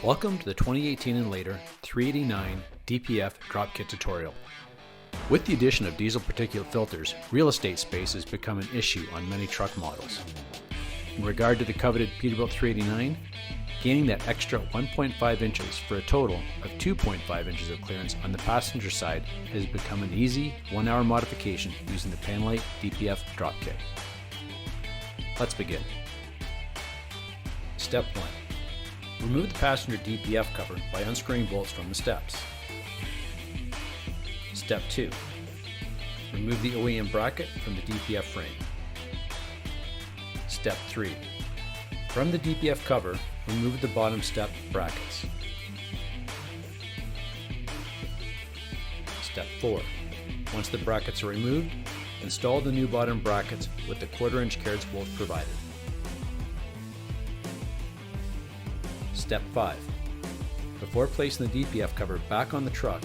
Welcome to the 2018 and later 389 DPF drop kit tutorial. With the addition of diesel particulate filters, real estate space has become an issue on many truck models. In regard to the coveted Peterbilt 389, gaining that extra 1.5 inches for a total of 2.5 inches of clearance on the passenger side has become an easy 1-hour modification using the Panelite DPF drop kit. Let's begin. Step 1. Remove the passenger DPF cover by unscrewing bolts from the steps. Step 2. Remove the OEM bracket from the DPF frame. Step 3. From the DPF cover, remove the bottom step brackets. Step 4. Once the brackets are removed, install the new bottom brackets with the 1/4-inch carriage bolts provided. Step 5. Before placing the DPF cover back on the truck,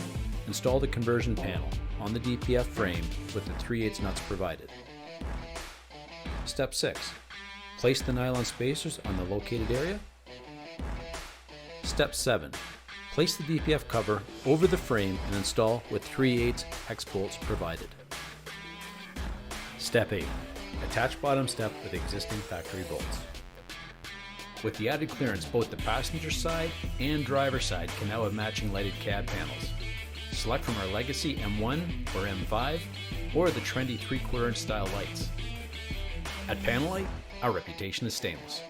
install the conversion panel on the DPF frame with the 3/8 nuts provided. Step 6. Place the nylon spacers on the located area. Step 7. Place the DPF cover over the frame and install with 3/8 hex bolts provided. Step 8. Attach bottom step with existing factory bolts. With the added clearance, both the passenger side and driver side can now have matching lighted cab panels. Select from our legacy M1 or M5 or the trendy 3/4-inch style lights. At Panelite, our reputation is stainless.